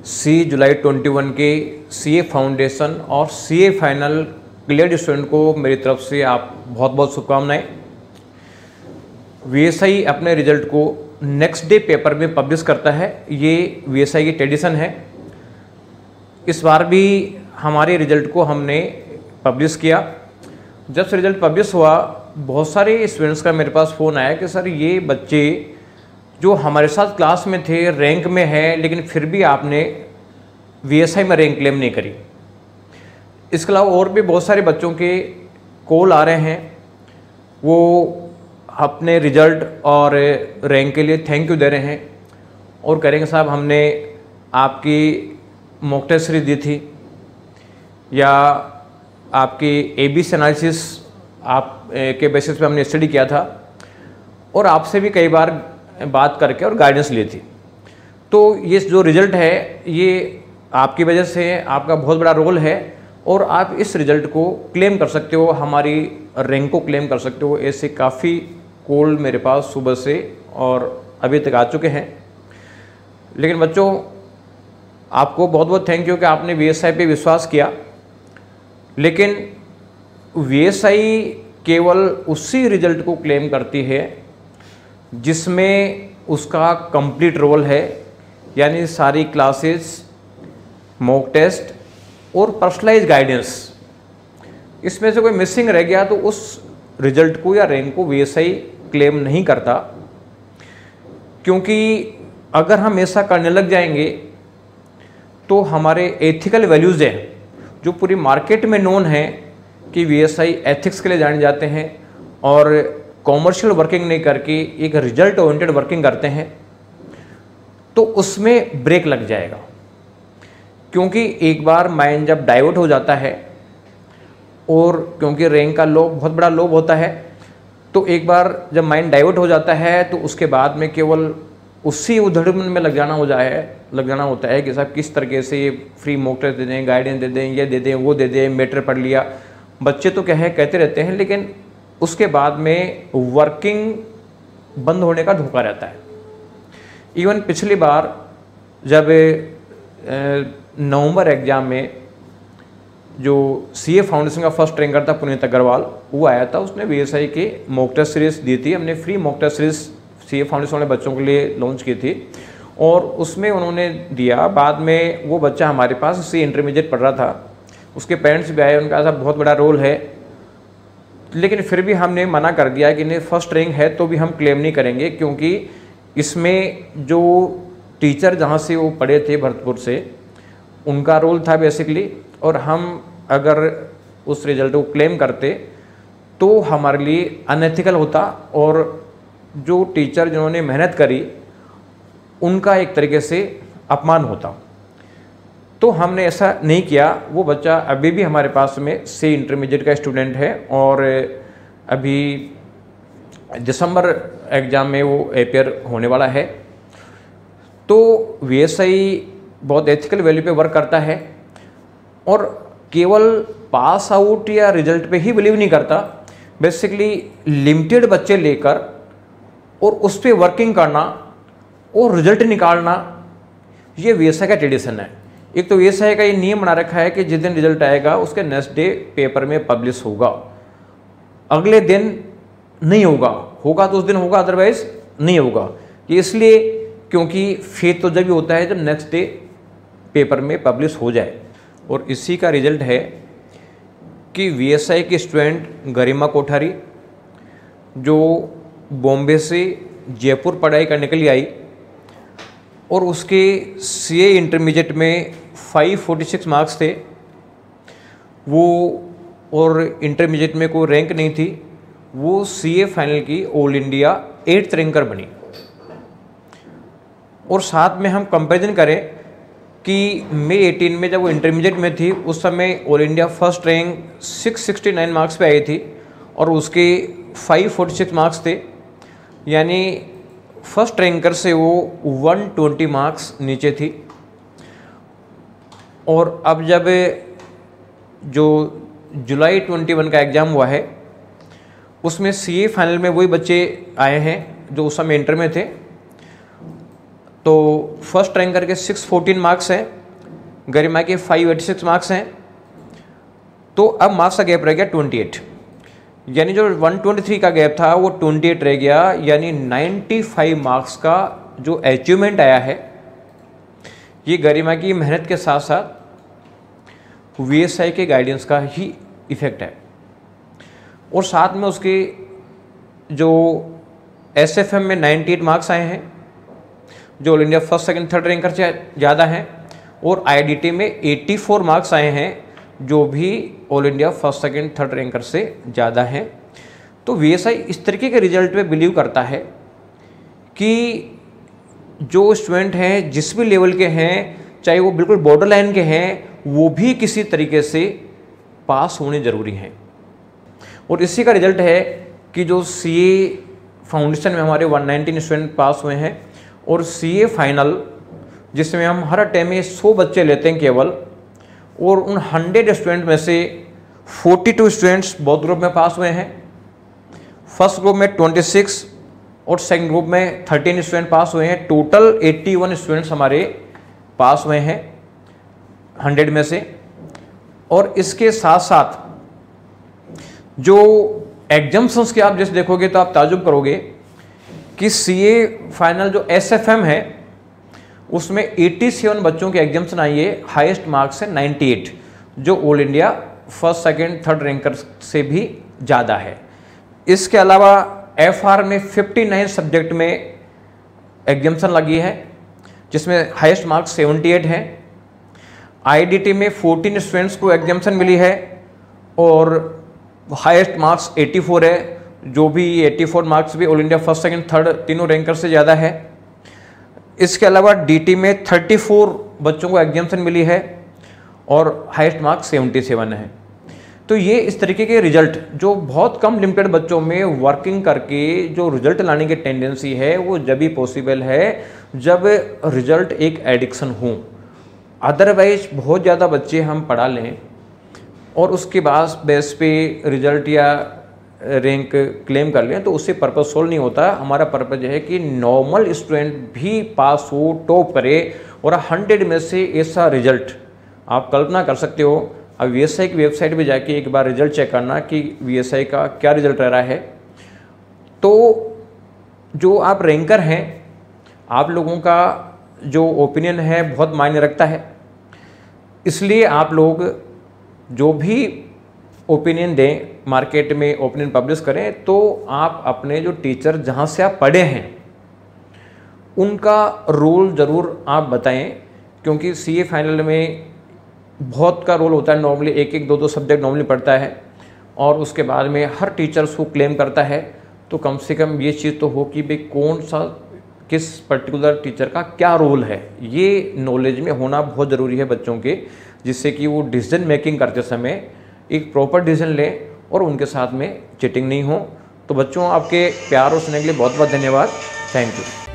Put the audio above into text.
सी जुलाई 21 के CA foundation और CA final clear student को मेरी तरफ से आप बहुत बहुत शुभकामनाएं। वीएसआई अपने रिजल्ट को नेक्स्ट डे पेपर में पब्लिश करता है, ये वीएसआई की ट्रेडिशन है। इस बार भी हमारे रिजल्ट को हमने पब्लिश किया। जब से रिजल्ट पब्लिश हुआ, बहुत सारे स्टूडेंट्स का मेरे पास फ़ोन आया कि सर ये बच्चे जो हमारे साथ क्लास में थे, रैंक में है, लेकिन फिर भी आपने वीएसआई में रैंक क्लेम नहीं करी। इसके अलावा और भी बहुत सारे बच्चों के कॉल आ रहे हैं, वो अपने रिजल्ट और रैंक के लिए थैंक यू दे रहे हैं और कह रहे हैं साहब हमने आपकी मॉक टेस्ट सीरीज दी थी या आपकी एबीसी एनालिसिस आप के बेसिस पे हमने स्टडी किया था और आपसे भी कई बार बात करके और गाइडेंस ली थी। तो ये जो रिज़ल्ट है ये आपकी वजह से, आपका बहुत बड़ा रोल है और आप इस रिज़ल्ट को क्लेम कर सकते हो, हमारी रैंक को क्लेम कर सकते हो। ऐसे काफ़ी कॉल मेरे पास सुबह से और अभी तक आ चुके हैं। लेकिन बच्चों, आपको बहुत बहुत थैंक यू कि आपने वीएसआई पे विश्वास किया। लेकिन वीएसआई केवल उसी रिज़ल्ट को क्लेम करती है जिसमें उसका कंप्लीट रोल है, यानी सारी क्लासेस, मॉक टेस्ट और पर्सनलाइज गाइडेंस। इसमें से कोई मिसिंग रह गया तो उस रिजल्ट को या रैंक को वीएसआई क्लेम नहीं करता, क्योंकि अगर हम ऐसा करने लग जाएंगे तो हमारे एथिकल वैल्यूज़ हैं जो पूरी मार्केट में नोन है कि वीएसआई एथिक्स के लिए जाने जाते हैं और कॉमर्शियल वर्किंग नहीं करके एक रिजल्ट ओरिएंटेड वर्किंग करते हैं, तो उसमें ब्रेक लग जाएगा। क्योंकि एक बार माइंड जब डाइवर्ट हो जाता है और क्योंकि रैंक का लोभ बहुत बड़ा लोभ होता है, तो एक बार जब माइंड डाइवर्ट हो जाता है तो उसके बाद में केवल उसी उधड़न में लग जाना होता है कि साहब किस तरीके से ये फ्री मॉक टेस्ट दे दें, गाइडेंस दे दें, ये दे दें, वो दे दें, मैटर पढ़ लिया। बच्चे तो क्या है कहते रहते हैं, लेकिन उसके बाद में वर्किंग बंद होने का धोखा रहता है। इवन पिछली बार जब नवंबर एग्ज़ाम में जो सीए फाउंडेशन का फर्स्ट रैंकर था पुनीत अग्रवाल, वो आया था, उसने वीएसआई की मॉक टेस्ट सीरीज़ दी थी। हमने free mock test series CA foundation वाले बच्चों के लिए लॉन्च की थी और उसमें उन्होंने दिया। बाद में वो बच्चा हमारे पास सी इंटरमीडिएट पढ़ रहा था, उसके पेरेंट्स भी आए, उनका ऐसा बहुत बड़ा रोल है, लेकिन फिर भी हमने मना कर दिया कि नहीं, फर्स्ट रैंक है तो भी हम क्लेम नहीं करेंगे, क्योंकि इसमें जो टीचर जहाँ से वो पढ़े थे भरतपुर से, उनका रोल था बेसिकली, और हम अगर उस रिजल्ट को क्लेम करते तो हमारे लिए अनएथिकल होता और जो टीचर जिन्होंने मेहनत करी उनका एक तरीके से अपमान होता। तो हमने ऐसा नहीं किया। वो बच्चा अभी भी हमारे पास में सी इंटरमीडिएट का स्टूडेंट है और अभी दिसंबर एग्ज़ाम में वो अपेयर होने वाला है। तो वीएसआई बहुत एथिकल वैल्यू पे वर्क करता है और केवल पास आउट या रिजल्ट पे ही बिलीव नहीं करता। बेसिकली लिमिटेड बच्चे लेकर और उस पर वर्किंग करना और रिजल्ट निकालना, ये वीएसआई का ट्रेडिशन है। एक तो वीएसआई का ये नियम बना रखा है कि जिस दिन रिजल्ट आएगा उसके नेक्स्ट डे पेपर में पब्लिश होगा, अगले दिन नहीं होगा तो उस दिन होगा, अदरवाइज नहीं होगा। ये इसलिए क्योंकि फेथ तो जब भी होता है जब नेक्स्ट डे पेपर में पब्लिश हो जाए। और इसी का रिजल्ट है कि वीएसआई की स्टूडेंट गरिमा कोठारी, जो बॉम्बे से जयपुर पढ़ाई करने के लिए आई और उसके सीए इंटरमीडिएट में 546 मार्क्स थे वो, और इंटरमीडिएट में कोई रैंक नहीं थी, वो सीए फाइनल की ऑल इंडिया 8th रैंकर बनी। और साथ में हम कंपैरिजन करें कि मई 18 में जब वो इंटरमीडिएट में थी उस समय all India first rank 669 marks पे आई थी और उसके 546 मार्क्स थे, यानी फर्स्ट रैंकर से वो 120 मार्क्स नीचे थी। और अब जब जो जुलाई 21 का एग्ज़ाम हुआ है उसमें सीए फाइनल में वही बच्चे आए हैं जो उस समय इंटर में थे। तो फर्स्ट रैंकर के 614 मार्क्स हैं गरिमा के 586 मार्क्स हैं, तो अब मार्क्स का गैप रह गया 28, यानी जो 123 का गैप था वो 28 रह गया, यानी 95 मार्क्स का जो अचीवमेंट आया है ये गरिमा की मेहनत के साथ साथ VSI के गाइडेंस का ही इफेक्ट है। और साथ में उसके जो SFM में 98 मार्क्स आए हैं जो all India first second third ranker से ज़्यादा हैं, और IDT में 84 मार्क्स आए हैं जो भी all India first second third ranker से ज़्यादा हैं। तो VSI इस तरीके के रिजल्ट पे बिलीव करता है कि जो स्टूडेंट हैं जिस भी लेवल के हैं, चाहे वो बिल्कुल बॉर्डर लाइन के हैं, वो भी किसी तरीके से पास होने ज़रूरी हैं। और इसी का रिजल्ट है कि जो CA फाउंडेशन में हमारे 119 स्टूडेंट पास हुए हैं, और CA फाइनल जिसमें हम हर टाइम में 100 बच्चे लेते हैं केवल, और उन 100 स्टूडेंट में से 42 स्टूडेंट्स बोथ ग्रुप में पास हुए हैं। फर्स्ट ग्रुप में 26 और सेकंड ग्रुप में 13 स्टूडेंट पास हुए हैं। टोटल 81 स्टूडेंट्स हमारे पास हुए हैं 100 में से। और इसके साथ साथ जो एग्जाम्पशंस के आप जैसे देखोगे तो आप ताजुब करोगे कि CA फाइनल जो SFM है उसमें 87 बच्चों के एग्जाम्पशन आई है, हाईएस्ट मार्क्स है 98, जो all India first second third ranker से भी ज़्यादा है। इसके अलावा FR में 59 सब्जेक्ट में एग्जाम्पशन लगी है जिसमें हाईएस्ट मार्क्स 78 है। IDT में 14 स्टूडेंट्स को एग्जाम्पशन मिली है और हाईएस्ट मार्क्स 84 है, जो भी 84 मार्क्स भी all India first second third तीनों रैंकर से ज़्यादा है। इसके अलावा DT में 34 बच्चों को एग्जाम्पशन मिली है और हाईएस्ट मार्क्स 77 है। तो ये इस तरीके के रिजल्ट जो बहुत कम लिमिटेड बच्चों में वर्किंग करके जो रिजल्ट लाने की टेंडेंसी है वो जब भी पॉसिबल है जब रिजल्ट एक एडिक्शन हो। अदरवाइज बहुत ज़्यादा बच्चे हम पढ़ा लें और उसके बाद बेस पे रिजल्ट या रैंक क्लेम कर लें तो उससे पर्पज़ सोल्व नहीं होता। हमारा पर्पज़ है कि नॉर्मल स्टूडेंट भी पास हो, टॉप करे, और 100 में से ऐसा रिजल्ट आप कल्पना कर सकते हो। अब VSI की वेबसाइट पे जाके एक बार रिजल्ट चेक करना कि VSI का क्या रिजल्ट रह रहा है। तो जो आप रैंकर हैं, आप लोगों का जो ओपिनियन है बहुत मायने रखता है, इसलिए आप लोग जो भी ओपिनियन दें, मार्केट में ओपिनियन पब्लिश करें, तो आप अपने जो टीचर जहाँ से आप पढ़े हैं उनका रोल ज़रूर आप बताएं, क्योंकि CA फाइनल में बहुत का रोल होता है। नॉर्मली एक एक दो दो सब्जेक्ट नॉर्मली पढ़ता है और उसके बाद में हर टीचर्स को क्लेम करता है। तो कम से कम ये चीज़ तो हो कि भाई कौन सा किस पर्टिकुलर टीचर का क्या रोल है, ये नॉलेज में होना बहुत ज़रूरी है बच्चों के, जिससे कि वो डिसीजन मेकिंग करते समय एक प्रॉपर डिसीजन लें और उनके साथ में चीटिंग नहीं हो। तो बच्चों, आपके प्यार और सुनने के लिए बहुत बहुत धन्यवाद। Thank you.